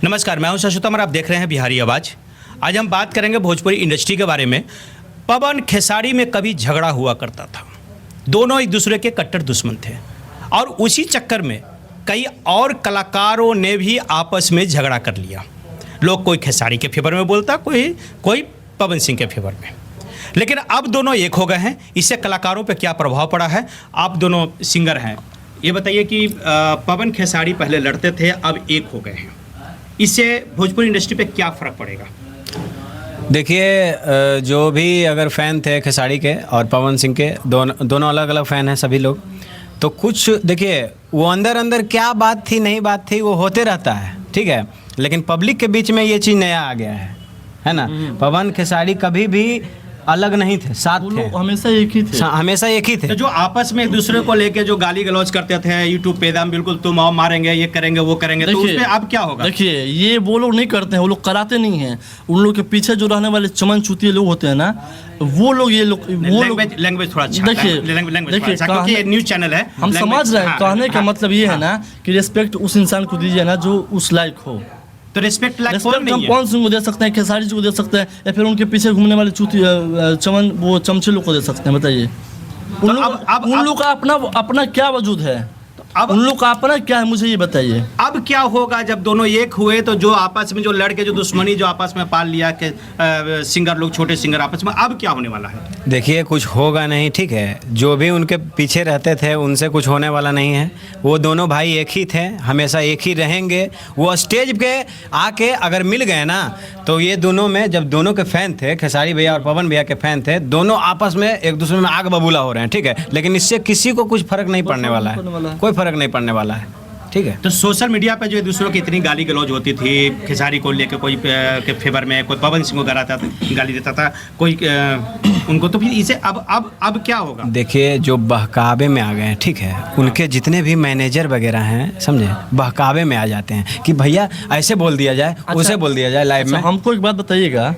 नमस्कार, मैं हूं शशुतम और आप देख रहे हैं बिहारी आवाज़। आज हम बात करेंगे भोजपुरी इंडस्ट्री के बारे में। पवन खेसारी में कभी झगड़ा हुआ करता था, दोनों एक दूसरे के कट्टर दुश्मन थे और उसी चक्कर में कई और कलाकारों ने भी आपस में झगड़ा कर लिया। लोग कोई खेसारी के फेवर में बोलता, कोई पवन सिंह के फेवर में, लेकिन अब दोनों एक हो गए हैं। इससे कलाकारों पे क्या प्रभाव पड़ा है? आप दोनों सिंगर हैं, ये बताइए कि पवन खेसारी पहले लड़ते थे, अब एक हो गए हैं, इससे भोजपुरी इंडस्ट्री पे क्या फ़र्क पड़ेगा? देखिए, जो भी अगर फ़ैन थे खेसारी के और पवन सिंह के, दोनों अलग अलग फ़ैन हैं सभी लोग, तो कुछ देखिए वो अंदर क्या बात थी नहीं बात थी वो होते रहता है, ठीक है। लेकिन पब्लिक के बीच में ये चीज़ नया आ गया है ना। पवन खेसारी कभी भी अलग नहीं थे, साथ थे, हमेशा एक ही थे, हमेशा एक ही थे। तो जो आपस में एक दूसरे को लेके जो गाली गलौज करते थे यूट्यूब पे, दाम बिल्कुल तुम आओ मारेंगे, ये करेंगे वो करेंगे, तो उसमें अब क्या होगा? देखिए, ये वो लोग नहीं करते हैं, वो लोग कराते नहीं हैं। उन लोग के पीछे जो रहने वाले चमन चूतिए लोग होते हैं ना, वो लोग लैंग्वेज थोड़ा अच्छा, देखिए क्योंकि न्यूज़ चैनल है, हम समझ रहे हैं। कहने का मतलब ये है ना कि रिस्पेक्ट उस इंसान को दीजिए ना जो उस लायक हो। तो रिस्पेक्ट लाइक हम कौन सिंह को दे सकते हैं, खेसारी जी को दे सकते हैं, या फिर उनके पीछे घूमने वाले चमन वो चमचे लोग को दे सकते हैं? बताइए, उन लोग का अपना क्या वजूद है? अब उन लोग का अपना क्या है, मुझे ये बताइए। अब क्या होगा जब दोनों एक हुए? तो जो आपस में जो लड़के जो दुश्मनी जो आपस में पाल लिया कि सिंगर लोग, छोटे सिंगर आपस में, अब क्या होने वाला है? देखिए, कुछ होगा नहीं, ठीक है। जो भी उनके पीछे रहते थे उनसे कुछ होने वाला नहीं है। वो दोनों भाई एक ही थे, हमेशा एक ही रहेंगे। वो स्टेज पे आके अगर मिल गए ना, तो ये दोनों में, जब दोनों के फ़ैन थे, खेसारी भैया और पवन भैया के फ़ैन थे, दोनों आपस में एक दूसरे में आग बबूला हो रहे हैं, ठीक है। लेकिन इससे किसी को कुछ फ़र्क नहीं पड़ने वाला है, कोई फ़र्क नहीं पड़ने वाला है, ठीक है। तो सोशल मीडिया पे जो दूसरों की इतनी गाली गलौज होती थी, खेसारी को लेकर कोई के फेवर में, कोई पवन सिंह को गाली देता था, कोई उनको, तो फिर इसे अब क्या होगा? देखिए, जो बहकावे में आ गए हैं, ठीक है, उनके जितने भी मैनेजर वगैरह हैं, समझे, बहकावे में आ जाते हैं कि भैया ऐसे बोल दिया जाए, उसे बोल दिया जाए लाइव में। हमको एक बात बताइएगा,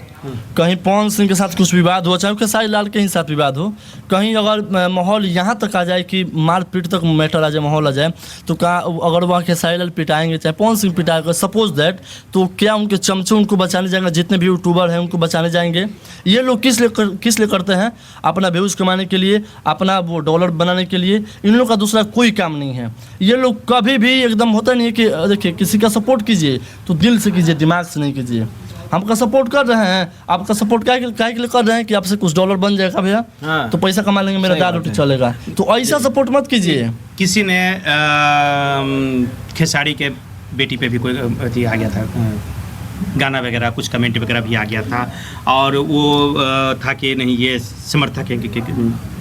कहीं पवन सिंह के साथ कुछ विवाद हो, चाहे खेसारी लाल के ही साथ विवाद हो, कहीं अगर माहौल यहाँ तक आ जाए कि मारपीट तक मैटर आ जाए, माहौल आ जाए, तो अगर वह खेसारी लाल पिटाएंगे, चाहे पवन सिंह पिटाएगा, सपोज दैट, तो क्या उनके चमचे उनको बचाने जाएंगे? जितने भी यूट्यूबर हैं उनको बचाने जाएंगे? ये लोग किस लिए करते हैं? अपना व्यूज कमाने के लिए, अपना वो डॉलर बनाने के लिए। इन लोग का दूसरा कोई काम नहीं है। ये लोग कभी भी एकदम होता नहीं है कि देखिए, किसी का सपोर्ट कीजिए तो दिल से कीजिए, दिमाग से नहीं कीजिए। हमका सपोर्ट कर रहे हैं, आपका सपोर्ट क्या के लिए कर रहे हैं कि आपसे कुछ डॉलर बन जाएगा भैया, तो पैसा कमा लेंगे, मेरा दाल रोटी चलेगा, तो ऐसा सपोर्ट मत कीजिए। किसी ने खेसारी के बेटी पे भी कोई आ गया था, गाना वगैरह, कुछ कमेंट वगैरह भी आ गया था, और वो था कि नहीं, ये समर्थक है कि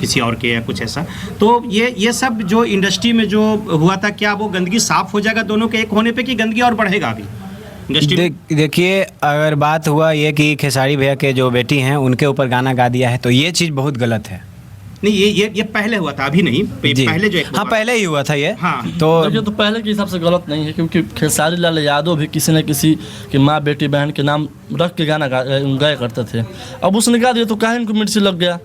किसी और के, या कुछ ऐसा। तो ये सब जो इंडस्ट्री में जो हुआ था, क्या वो गंदगी साफ हो जाएगा दोनों के एक होने पे, कि गंदगी और बढ़ेगा अभी? देखिए, अगर बात हुआ ये कि खेसारी भैया के जो बेटी हैं उनके ऊपर गाना गा दिया है, तो ये चीज़ बहुत गलत है। नहीं, ये पहले हुआ था, अभी नहीं, पहले जो हाँ, पहले ही हुआ था ये। हाँ, तो पहले के हिसाब से गलत नहीं है, क्योंकि खेसारी लाल यादव भी किसी न किसी की माँ, बेटी, बहन के नाम रख के गाना गाया करते थे। अब उसने गा दिया तो काहे इनको मिर्ची लग गया?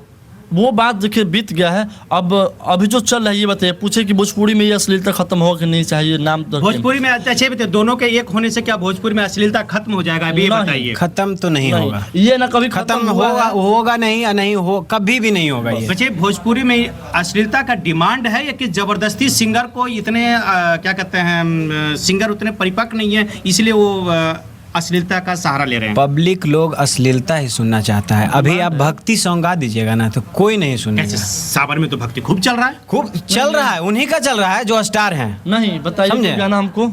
वो बात देखिए बीत गया है। अब अभी जो चल रहा है, ये बताइए, पूछे कि भोजपुरी में ये अश्लीलता खत्म हो कि नहीं चाहिए? नाम भोजपुरी में अच्छे बताइए, दोनों के एक होने से क्या भोजपुरी में अश्लीलता खत्म हो जाएगा? अभी बताइए। खत्म तो नहीं होगा, ये ना कभी खत्म होगा नहीं, या नहीं हो, कभी भी नहीं होगा ये। बच्चे, भोजपुरी में अश्लीलता का डिमांड है, या कि जबरदस्ती सिंगर को इतने क्या कहते हैं, सिंगर उतने परिपक्व नहीं है, इसलिए वो अश्लीलता का सहारा ले रहे हैं? पब्लिक लोग अश्लीलता ही सुनना चाहता है। अभी आप भक्ति सॉन्ग गा दीजिएगा ना, तो कोई नहीं सुनेगा। सावन में तो भक्ति खूब चल रहा है, उन्हीं का चल रहा है जो स्टार हैं। नहीं, बताइए गाना हमको,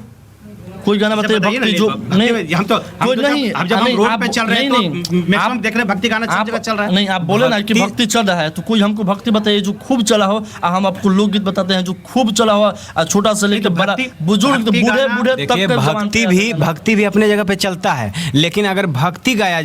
कोई गाना बताइए भक्ति जो नहीं। हम तो नहीं, जब हम रोड पे चल रहे हैं तो मैक्सिमम देख रहे हैं भक्ति गाना सब जगह चल रहा है। नहीं, आप बोले ना कि भक्ति चल रहा है, तो कोई हमको भक्ति बताइए जो खूब चला हो। हम आपको लोकगीत बताते हैं जो खूब चला हो, छोटा से लेकर बड़ा, बुजुर्ग, बूढ़े तक। भक्ति भी अपने जगह पे चलता है, लेकिन अगर भक्ति गाया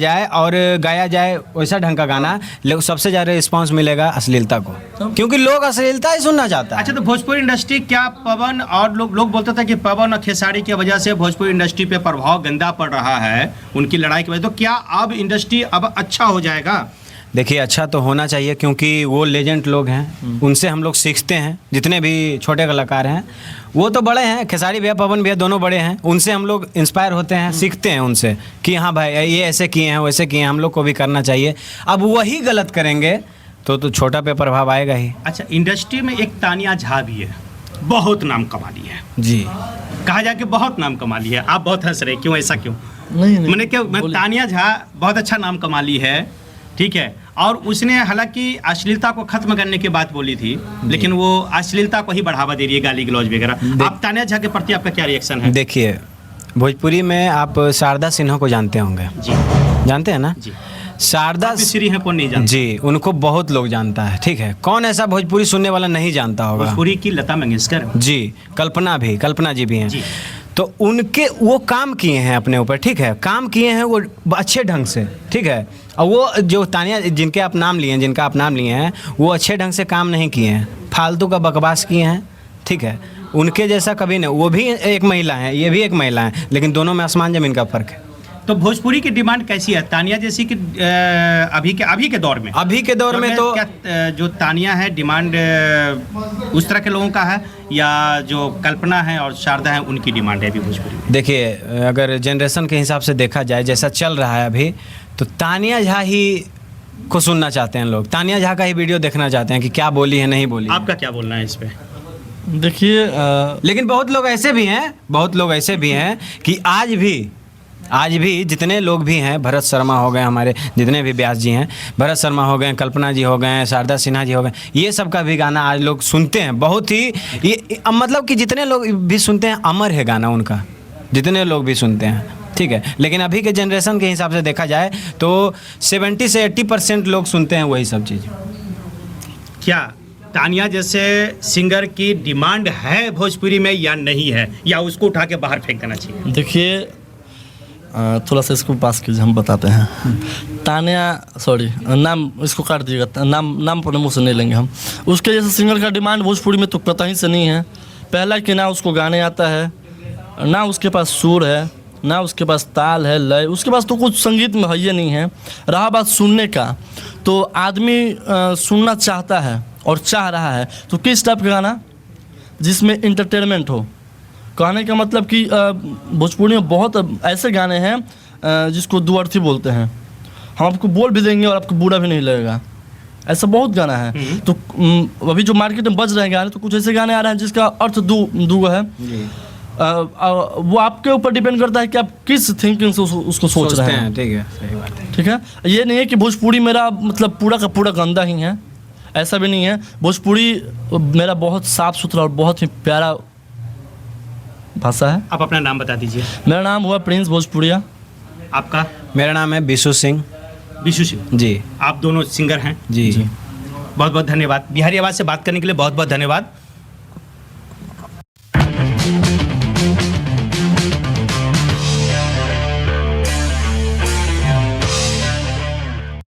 जाए वैसा ढंग का गाना, सबसे ज़्यादा रिस्पॉन्स मिलेगा अश्लीलता को, क्योंकि लोग अश्लीलता ही सुनना चाहता है। अच्छा, तो भोजपुरी इंडस्ट्री, क्या पवन और लोग बोलते थे कि पवन और खेसारी की वजह से भोजपुरी इंडस्ट्री पे प्रभाव गंदा पड़ रहा है, उनकी लड़ाई की वजह, तो क्या अब इंडस्ट्री अब अच्छा हो जाएगा? देखिए अच्छा तो होना चाहिए क्योंकि वो लेजेंड लोग हैं, उनसे हम लोग सीखते हैं। जितने भी छोटे कलाकार हैं वो तो बड़े हैं, खेसारी भैया पवन भैया दोनों बड़े हैं, उनसे हम लोग इंस्पायर होते हैं, सीखते हैं उनसे कि हाँ भाई ये ऐसे किए हैं वैसे किए हैं, हम लोग को भी करना चाहिए। अब वही गलत करेंगे तो छोटा पे प्रभाव आएगा ही। अच्छा, इंडस्ट्री में एक तानिया झा भी है, बहुत नाम कमा ली है, जी कहा जाए कि बहुत नाम कमा ली है। आप बहुत हंस रहे, क्यों, ऐसा क्यों? नहीं नहीं मैंने क्या, तानिया झा बहुत अच्छा नाम कमा ली है, ठीक है, और उसने हालांकि अश्लीलता को खत्म करने की बात बोली थी, लेकिन वो अश्लीलता को ही बढ़ावा दे रही है, गाली गलौज वगैरह। आप तानिया झा के प्रति आपका क्या रिएक्शन है? देखिए भोजपुरी में आप शारदा सिन्हा को जानते होंगे, जी जानते हैं ना? जी। शारदा काफी श्री हैं, कौन नहीं जानता? जी, उनको बहुत लोग जानता है, ठीक है। कौन ऐसा भोजपुरी सुनने वाला नहीं जानता होगा? भोजपुरी की लता मंगेशकर जी, कल्पना जी भी हैं। जी। तो उनके वो काम किए हैं अपने ऊपर, ठीक है, काम किए हैं वो अच्छे ढंग से, ठीक है। और वो जो तानिया जिनका आप नाम लिए हैं वो अच्छे ढंग से काम नहीं किए हैं, फालतू का बकवास किए हैं, ठीक है। उनके जैसा कभी नहीं, वो भी एक महिला हैं, ये भी एक महिला हैं, लेकिन दोनों में आसमान ज़मीन का फ़र्क है। तो भोजपुरी की डिमांड कैसी है तानिया जैसी कि अभी के दौर में? अभी के दौर में तो क्या जो तानिया है डिमांड उस तरह के लोगों का है, या जो कल्पना है और शारदा है उनकी डिमांड है अभी भोजपुरी में? देखिए अगर जनरेशन के हिसाब से देखा जाए, जैसा चल रहा है अभी, तो तानिया झा ही को सुनना चाहते हैं लोग, तानिया झा का ही वीडियो देखना चाहते हैं कि क्या बोली है नहीं बोली है। आपका क्या बोलना है इस पे? देखिए लेकिन बहुत लोग ऐसे भी हैं कि आज भी जितने लोग भी हैं, भरत शर्मा हो गए, हमारे जितने भी व्यास जी हैं, भरत शर्मा हो गए, कल्पना जी हो गए, शारदा सिन्हा जी हो गए, ये सब का भी गाना आज लोग सुनते हैं। बहुत ही ये मतलब कि जितने लोग भी सुनते हैं, अमर है गाना उनका, जितने लोग भी सुनते हैं, ठीक है। लेकिन अभी के जनरेशन के हिसाब से देखा जाए तो 70 से 80% लोग सुनते हैं वही सब चीज़। क्या तानिया जैसे सिंगर की डिमांड है भोजपुरी में या नहीं है, या उसको उठा के बाहर फेंक देना चाहिए? देखिए थोड़ा सा इसको पास कीजिए, हम बताते हैं। तानिया सॉरी नाम इसको काट दीजिएगा, नाम अपने मुँह से नहीं लेंगे हम। उसके जैसे सिंगर का डिमांड भोजपुरी में तो कतई से नहीं है। पहला कि ना उसको गाने आता है, ना उसके पास सुर है, ना उसके पास ताल है, लय, उसके पास तो कुछ संगीत में है ही नहीं है। रहा बात सुनने का, तो आदमी सुनना चाहता है और चाह रहा है तो किस टाइप का गाना जिसमें इंटरटेनमेंट हो। कहने का मतलब कि भोजपुरी में बहुत ऐसे गाने हैं जिसको दो अर्थी बोलते हैं, हम आपको बोल भी देंगे और आपको बुरा भी नहीं लगेगा, ऐसा बहुत गाना है। तो अभी जो मार्केट में बज रहे हैं गाने, तो कुछ ऐसे गाने आ रहे हैं जिसका अर्थ दो है। वो आपके ऊपर डिपेंड करता है कि आप किस थिंकिंग से उसको सोच रहे हैं। ठीक है, सही बात है। ठीक है, ये नहीं है कि भोजपुरी मेरा मतलब पूरा का पूरा गंदा ही है, ऐसा भी नहीं है। भोजपुरी मेरा बहुत साफ सुथरा और बहुत ही प्यारा भाषा है। आप अपना नाम बता दीजिए। मेरा नाम हुआ प्रिंस भोजपुरिया। आपका? मेरा नाम है बिशु सिंह। बिशु सिंह जी। आप दोनों सिंगर हैं? जी। बहुत बहुत धन्यवाद। बिहारी आवाज़ से बात करने के लिए बहुत बहुत धन्यवाद।